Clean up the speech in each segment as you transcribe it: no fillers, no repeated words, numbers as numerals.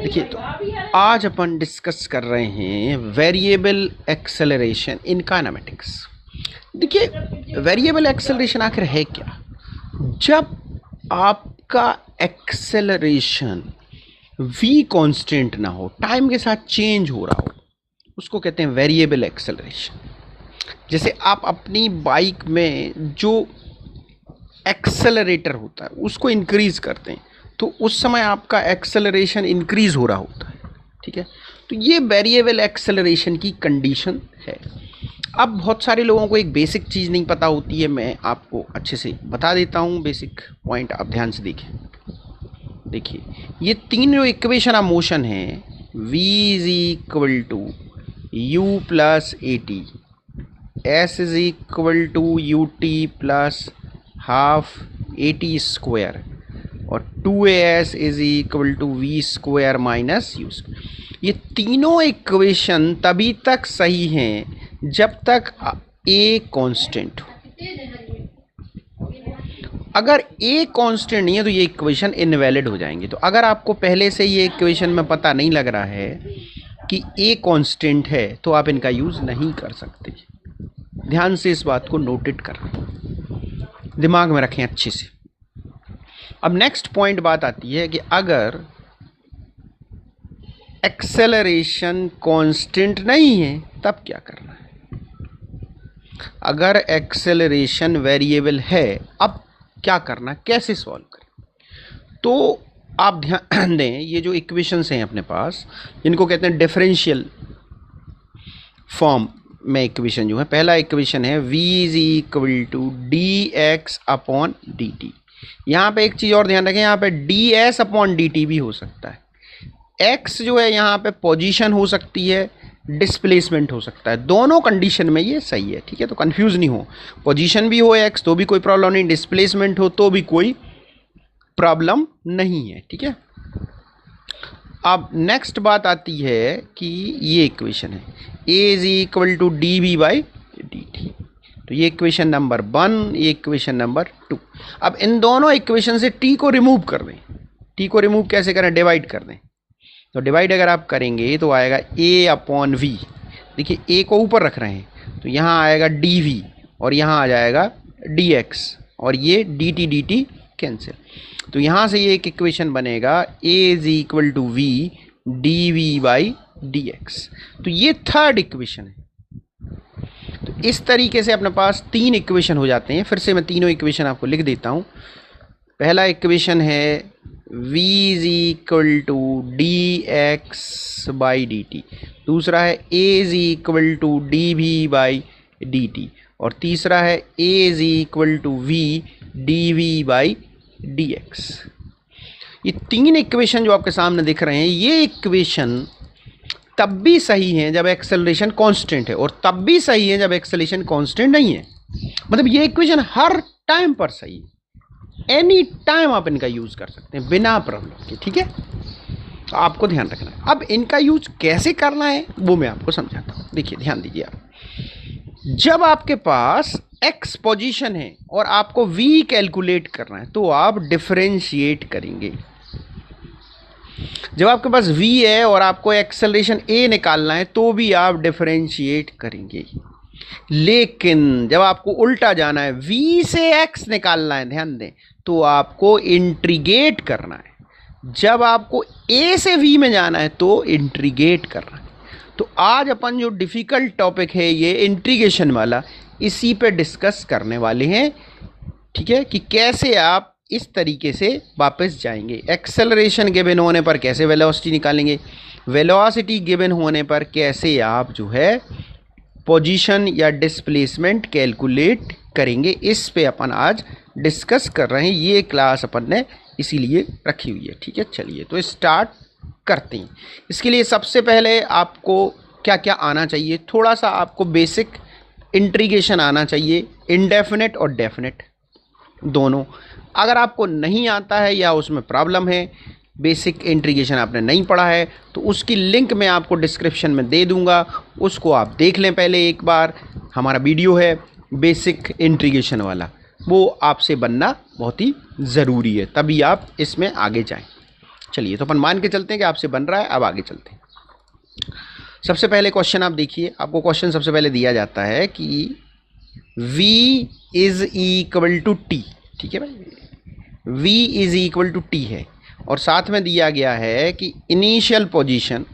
देखिए, तो आज अपन डिस्कस कर रहे हैं वेरिएबल एक्सेलरेशन इन काइनेमेटिक्स। देखिए, वेरिएबल एक्सेलरेशन आखिर है क्या? जब आपका एक्सेलरेशन v कांस्टेंट ना हो, टाइम के साथ चेंज हो रहा हो, उसको कहते हैं वेरिएबल एक्सेलरेशन। जैसे आप अपनी बाइक में जो एक्सेलरेटर होता है उसको इंक्रीज करते हैं, तो उस समय आपका एक्सेलरेशन इंक्रीज हो रहा होता है। ठीक है, तो ये वेरिएबल एक्सेलरेशन की कंडीशन है। अब बहुत सारे लोगों को एक बेसिक चीज़ नहीं पता होती है, मैं आपको अच्छे से बता देता हूँ। बेसिक पॉइंट आप ध्यान से देखें। देखिए, ये तीन जो इक्वेशन ऑफ मोशन है, v is equal to u plus a t, s is equal to u t plus half a t square, और 2as is equal to v square minus u square. ये तीनों equation तभी तक सही हैं जब तक a कांस्टेंट हो। अगर a कांस्टेंट नहीं है तो ये इक्वेशन इनवैलिड हो जाएंगे। तो अगर आपको पहले से ये इक्वेशन में पता नहीं लग रहा है कि a कांस्टेंट है तो आप इनका यूज़ नहीं कर सकते। ध्यान से इस बात को नोटेट कर, दिमाग में रखें अच्छे से। अब नेक्स्ट पॉइंट बात आती है कि अगर एक्सेलरेशन कांस्टेंट नहीं है तब क्या करना है। अगर एक्सेलरेशन वेरिएबल है, अब क्या करना, कैसे सॉल्व करें? तो आप ध्यान दें, ये जो इक्वेशंस हैं अपने पास, जिनको कहते हैं डिफरेंशियल फॉर्म में इक्वेशन जो है, पहला इक्वेशन है v is equal to d x upon d t. यहाँ पे एक चीज़ और ध्यान रखें, यहाँ पे d s upon d t भी हो सकता है। x जो है यहाँ पे पोजीशन हो सकती है, डिस्प्लेसमेंट हो सकता है, दोनों कंडीशन में ये सही है। ठीक है, तो कंफ्यूज नहीं हो, पोजीशन भी हो x तो भी कोई प्रॉब्लम नहीं, डिस्प्लेसमेंट हो तो भी कोई प्रॉब्लम नहीं है। ठीक है, अब नेक्स्ट बात आती है कि ये इक्वेशन है a is equal to d v by d t. तो ये इक्वेशन नंबर 1, ये इक्वेशन नंबर 2। अब इन दोनों इक्वेशन से t को रिमूव कर दें। t को रिमूव कैसे करें? डिवाइड कर दें। तो डिवाइड अगर आप करेंगे तो आएगा a अपॉन वी। देखिए, a को ऊपर रख रहे हैं तो यहाँ आएगा dv और यहाँ आ जाएगा dx, और ये dt कैंसिल। तो यहाँ से ये एक इक्वेशन बनेगा a is equal to v d v by d x. तो ये थर्ड इक्वेशन है। तो इस तरीके से अपने पास तीन इक्वेशन हो जाते हैं। फिर से मैं तीनों इक्वेशन आपको लिख देता हूँ। पहला इक्वेशन है v is equal to d x by d t, दूसरा है a is equal to d v by d t, और तीसरा है a is equal to v d v by d x. ये तीन इक्वेशन जो आपके सामने दिख रहे हैं, ये इक्वेशन तब भी सही है जब एक्सेलरेशन कांस्टेंट है, और तब भी सही है जब एक्सेलरेशन कांस्टेंट नहीं है। मतलब ये इक्वेशन हर टाइम पर सही है, एनी टाइम आप इनका यूज कर सकते हैं बिना प्रॉब्लम के। ठीक है, तो आपको ध्यान रखना है। अब इनका यूज कैसे करना है वो मैं आपको समझाता हूँ। देखिए, ध्यान दीजिए आप, जब आपके पास x पोजीशन है और आपको v कैलकुलेट करना है तो आप डिफरेंशिएट करेंगे। जब आपके पास v है और आपको एक्सेलरेशन a निकालना है तो भी आप डिफरेंशिएट करेंगे। लेकिन जब आपको उल्टा जाना है, v से x निकालना है, ध्यान दें, तो आपको इंट्रीगेट करना है। जब आपको a से v में जाना है तो इंट्रीगेट करना है। तो आज अपन जो डिफ़िकल्ट टॉपिक है ये इंट्रीगेशन वाला, इसी पे डिस्कस करने वाले हैं। ठीक है, कि कैसे आप इस तरीके से वापस जाएंगे। एक्सेलरेशन गिवन होने पर कैसे वेलोसिटी निकालेंगे, वेलोसिटी गिवन होने पर कैसे आप जो है पोजीशन या डिस्प्लेसमेंट कैलकुलेट करेंगे, इस पे अपन आज डिस्कस कर रहे हैं। ये क्लास अपन ने इसीलिए रखी हुई है। ठीक है, चलिए तो स्टार्ट करते हैं। इसके लिए सबसे पहले आपको क्या क्या आना चाहिए, थोड़ा सा आपको बेसिक इंट्रीगेशन आना चाहिए, इंडेफिनेट और डेफिनेट दोनों। अगर आपको नहीं आता है या उसमें प्रॉब्लम है, बेसिक इंट्रीगेशन आपने नहीं पढ़ा है, तो उसकी लिंक मैं आपको डिस्क्रिप्शन में दे दूंगा, उसको आप देख लें पहले एक बार। हमारा वीडियो है बेसिक इंट्रीगेशन वाला, वो आपसे बनना बहुत ही ज़रूरी है, तभी आप इसमें आगे जाएं। चलिए तो अपन मान के चलते हैं कि आपसे बन रहा है। अब आगे चलते हैं। सबसे पहले क्वेश्चन आप देखिए, आपको क्वेश्चन सबसे पहले दिया जाता है कि v is equal to t. ठीक है भाई, v is equal to t है और साथ में दिया गया है कि इनिशियल पोजीशन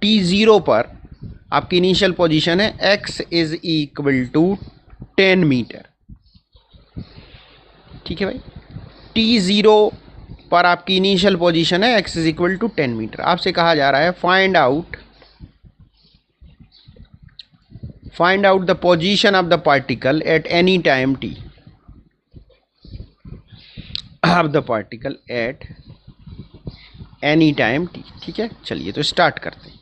t0 पर आपकी इनिशियल पोजीशन है x is equal to 10 metre. ठीक है भाई, t0 पर आपकी इनिशियल पोजीशन है x is equal to 10 metre. आपसे कहा जा रहा है find out the position of the particle at any time t of the particle at any time t। ठीक है, चलिए तो स्टार्ट करते हैं।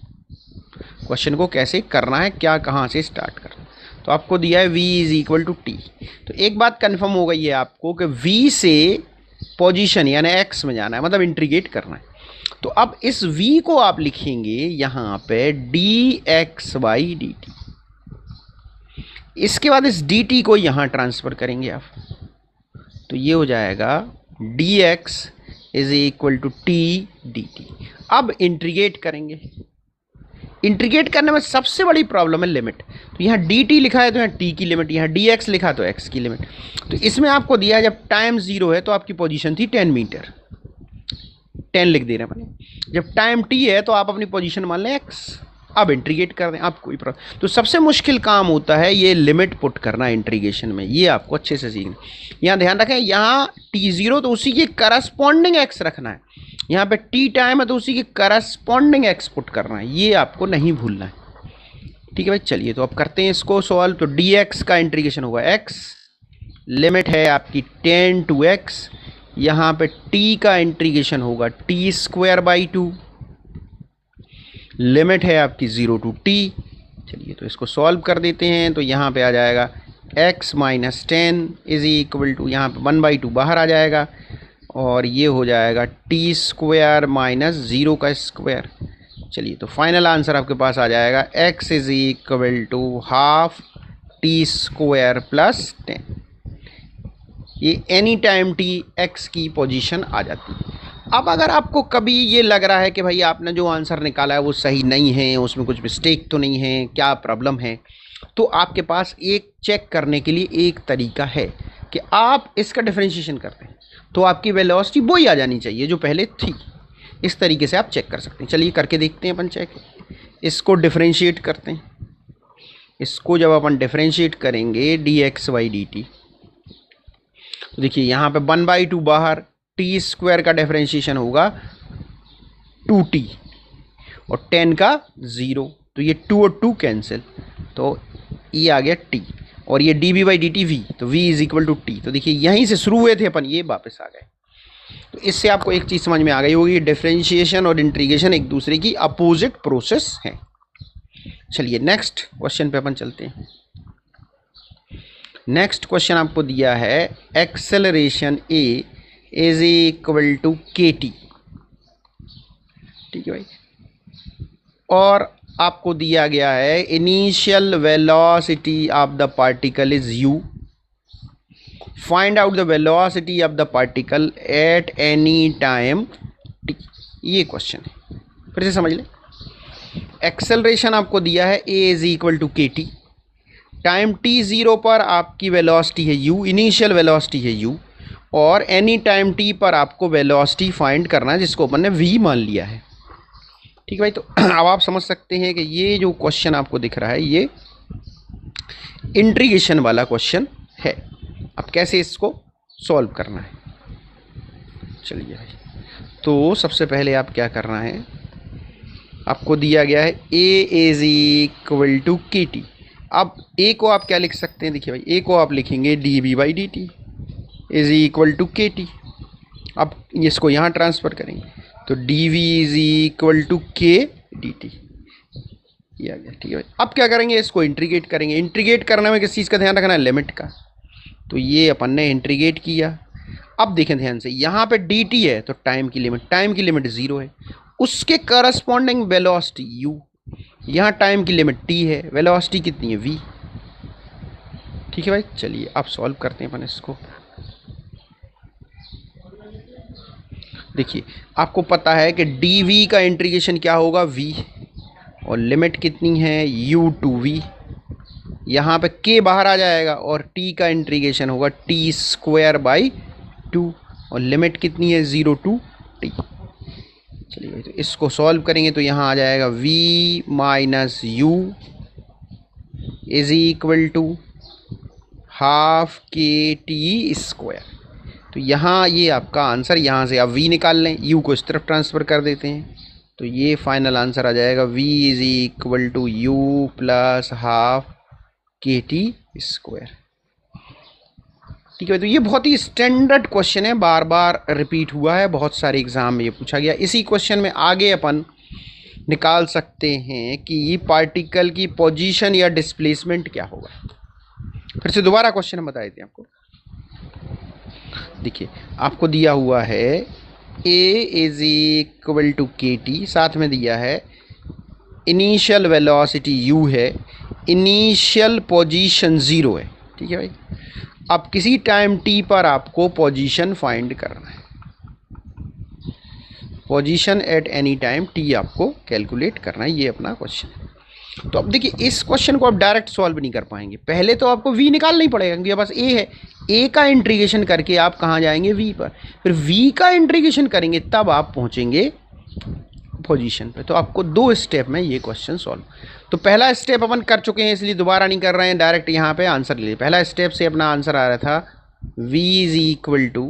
क्वेश्चन को कैसे करना है, क्या कहाँ से स्टार्ट करना है। तो आपको दिया है v is equal to t. तो एक बात कंफर्म हो गई है आपको कि v से पोजीशन यानी x में जाना है, मतलब इंटीग्रेट करना है। तो अब इस v को आप लिखेंगे यहाँ पे dx/dt। इसके बाद इस dt को यहाँ ट्रांसफर करेंगे आप, तो ये हो जाएगा dx is equal to t dt। अब इंटीग्रेट करेंगे। इंटीग्रेट करने में सबसे बड़ी प्रॉब्लम है लिमिट। तो यहाँ dt लिखा है तो यहाँ t की लिमिट, यहाँ dx लिखा तो x की लिमिट। तो इसमें आपको दिया है जब टाइम 0 है तो आपकी पोजीशन थी 10 मीटर, 10 लिख दे रहे हैं मैंने। जब टाइम t है तो आप अपनी पोजीशन मान लें x। अब इंटीग्रेट कर दें, आप कोई प्रॉब्लम। तो सबसे मुश्किल काम होता है ये लिमिट पुट करना इंटीग्रेशन में, ये आपको अच्छे से सीखना। यहाँ ध्यान रखें, यहाँ t0 तो उसी के करस्पॉन्डिंग x रखना है, यहाँ पे t टाइम है तो उसी के करस्पॉन्डिंग x पुट करना है, ये आपको नहीं भूलना है। ठीक है भाई, चलिए तो अब करते हैं इसको सॉल्व। तो dx का इंटीग्रेशन होगा x, लिमिट है आपकी 10 to x, यहाँ पे t का इंटीग्रेशन होगा t²/2, लिमिट है आपकी 0 to t। चलिए तो इसको सॉल्व कर देते हैं। तो यहाँ पे आ जाएगा x - 10 इज इक्वल टू, यहाँ पे 1/2 बाहर आ जाएगा और ये हो जाएगा t² - 0 का स्क्वायर। चलिए तो फाइनल आंसर आपके पास आ जाएगा x is equal to half t² + 10। ये एनी टाइम t x की पोजीशन आ जाती है। अब अगर आपको कभी ये लग रहा है कि भाई आपने जो आंसर निकाला है वो सही नहीं है, उसमें कुछ मिस्टेक तो नहीं है, क्या प्रॉब्लम है, तो आपके पास एक चेक करने के लिए एक तरीका है कि आप इसका डिफरेंशिएशन करते हैं तो आपकी वेलोसिटी वही आ जानी चाहिए जो पहले थी। इस तरीके से आप चेक कर सकते हैं। चलिए करके देखते हैं अपन चेक। इसको डिफरेंशिएट करते हैं। इसको जब अपन डिफरेंशिएट करेंगे dx/dt, तो देखिए यहाँ पे 1/2 बाहर, t² का डिफरेंशिएशन होगा 2t और 10 का 0, तो ये 2 और 2 कैंसिल, तो ये आ गया t और ये dv/dt v, तो v is equal to t। तो देखिए यहीं से शुरू हुए थे अपन, ये वापस आ गए। तो इससे आपको एक चीज़ समझ में आ गई होगी, डिफरेंशिएशन और इंटीग्रेशन एक दूसरे की अपोजिट प्रोसेस है। चलिए नेक्स्ट क्वेश्चन पे अपन चलते हैं। नेक्स्ट क्वेश्चन आपको दिया है acceleration a is equal to kt। ठीक है भाई, और आपको दिया गया है initial velocity of the particle is u, find out the velocity of the particle at any time t। ये क्वेश्चन है, फिर से समझ लें। एक्सेलरेशन आपको दिया है a is equal to kt, time t0 पर आपकी वेलोसिटी है u, इनिशियल वेलोसिटी है u, और एनी टाइम t पर आपको वेलोसिटी फाइंड करना है जिसको अपन ने v मान लिया है। ठीक है भाई, तो अब आप समझ सकते हैं कि ये जो क्वेश्चन आपको दिख रहा है ये इंटीग्रेशन वाला क्वेश्चन है। अब कैसे इसको सॉल्व करना है, चलिए भाई। तो सबसे पहले आप क्या करना है, आपको दिया गया है a is equal to kt। अब a को आप क्या लिख सकते हैं, देखिए भाई a को आप लिखेंगे dv/dt is equal to kt। अब इसको यहाँ ट्रांसफ़र करेंगे तो dv is equal to k dt, ये आ गया। ठीक है भाई, अब क्या करेंगे, इसको इंटीग्रेट करेंगे। इंटीग्रेट करने में किस चीज़ का ध्यान रखना है, लिमिट का। तो ये अपन ने इंटीग्रेट किया। अब देखें ध्यान से, यहाँ पे dt है तो टाइम की लिमिट 0 है, उसके करस्पॉन्डिंग वेलोसिटी u, यहाँ टाइम की लिमिट t है, वेलोसिटी कितनी है v। ठीक है भाई, चलिए अब सॉल्व करते हैं अपन इसको। देखिए आपको पता है कि डी वी का इंटीग्रेशन क्या होगा v, और लिमिट कितनी है u टू v, यहाँ पे k बाहर आ जाएगा और t का इंटीग्रेशन होगा t स्क्वायर बाई 2, और लिमिट कितनी है 0 टू t। चलिए भाई, तो इसको सॉल्व करेंगे तो यहाँ आ जाएगा v minus u is equal to half k t square. तो यहाँ ये आपका आंसर, यहाँ से आप v निकाल लें, u को इस तरफ ट्रांसफ़र कर देते हैं, तो ये फाइनल आंसर आ जाएगा v is equal to u plus half k t square. ठीक है, तो ये बहुत ही स्टैंडर्ड क्वेश्चन है, बार बार रिपीट हुआ है, बहुत सारे एग्जाम में ये पूछा गया। इसी क्वेश्चन में आगे अपन निकाल सकते हैं कि पार्टिकल की पोजीशन या डिस्प्लेसमेंट क्या होगा। फिर से दोबारा क्वेश्चन हम बता देते हैं आपको। देखिए आपको दिया हुआ है a इज इक्वल टू के टी, साथ में दिया है इनिशियल वेलोसिटी u है, इनिशियल पोजीशन 0 है। ठीक है भाई, अब किसी टाइम t पर आपको पोजीशन फाइंड करना है, position at any time t आपको कैलकुलेट करना है, ये अपना क्वेश्चन है। तो अब देखिए इस क्वेश्चन को आप डायरेक्ट सॉल्व नहीं कर पाएंगे, पहले तो आपको v निकालना ही पड़ेगा क्योंकि बस a है, a का इंटीग्रेशन करके आप कहाँ जाएंगे v पर, फिर v का इंटीग्रेशन करेंगे तब आप पहुँचेंगे पोजीशन पे। तो आपको 2 स्टेप में ये क्वेश्चन सॉल्व। तो पहला स्टेप अपन कर चुके हैं इसलिए दोबारा नहीं कर रहे हैं, डायरेक्ट यहाँ पे आंसर ले। पहला स्टेप से अपना आंसर आ रहा था v इज इक्वल टू,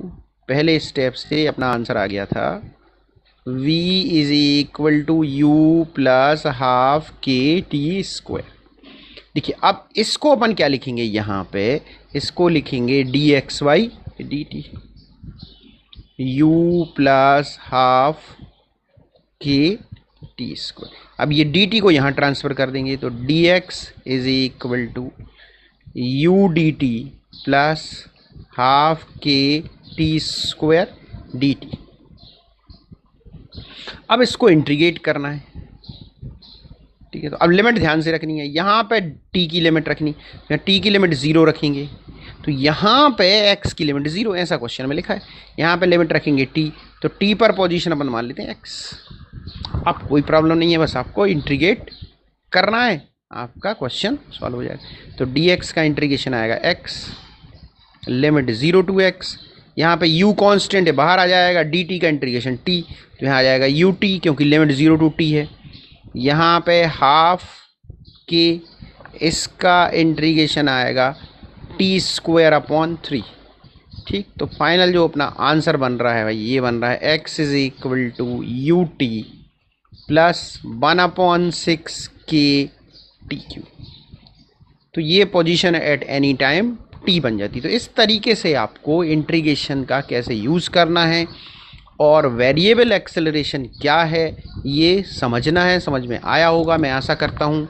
पहले स्टेप से अपना आंसर आ गया था v is equal to u plus half k t square. देखिए अब इसको अपन क्या लिखेंगे, यहाँ पे इसको लिखेंगे d x by d t, u plus half k t square. अब ये डी टी को यहाँ ट्रांसफ़र कर देंगे तो d x is equal to u d t plus half k t square d t. अब इसको इंटीग्रेट करना है। ठीक है, तो अब लिमिट ध्यान से रखनी है, यहाँ पे t की लिमिट रखनी, यहाँ t की लिमिट 0 रखेंगे तो यहाँ पे x की लिमिट 0, ऐसा क्वेश्चन में लिखा है। यहाँ पे लिमिट रखेंगे t, तो t पर पोजीशन अपन मान लेते हैं x। अब कोई प्रॉब्लम नहीं है, बस आपको इंटीग्रेट करना है, आपका क्वेश्चन सॉल्व हो जाएगा। तो dx का इंटीग्रेशन आएगा x, लिमिट 0 टू x, यहाँ पे u कांस्टेंट है बाहर आ जाएगा, dt का इंटीग्रेशन t, तो यहाँ आ जाएगा ut क्योंकि लिमिट 0 टू t है। यहाँ पे हाफ के, इसका इंटीग्रेशन आएगा टी स्क्वायर अपॉन 3। ठीक, तो फाइनल जो अपना आंसर बन रहा है भाई ये बन रहा है x is equal to u t plus 1/6 k t cube. तो ये position at any time t बन जाती। तो इस तरीके से आपको इंटीग्रेशन का कैसे यूज़ करना है और वेरिएबल एक्सेलरेशन क्या है ये समझना है। समझ में आया होगा मैं आशा करता हूँ।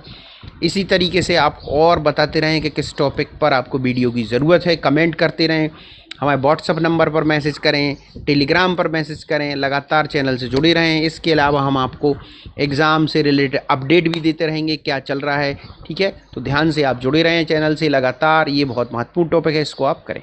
इसी तरीके से आप और बताते रहें कि किस टॉपिक पर आपको वीडियो की ज़रूरत है, कमेंट करते रहें, हमारे व्हाट्सअप नंबर पर मैसेज करें, टेलीग्राम पर मैसेज करें, लगातार चैनल से जुड़े रहें। इसके अलावा हम आपको एग्ज़ाम से रिलेटेड अपडेट भी देते रहेंगे क्या चल रहा है। ठीक है, तो ध्यान से आप जुड़े रहें चैनल से लगातार, ये बहुत महत्वपूर्ण टॉपिक है, इसको आप करें।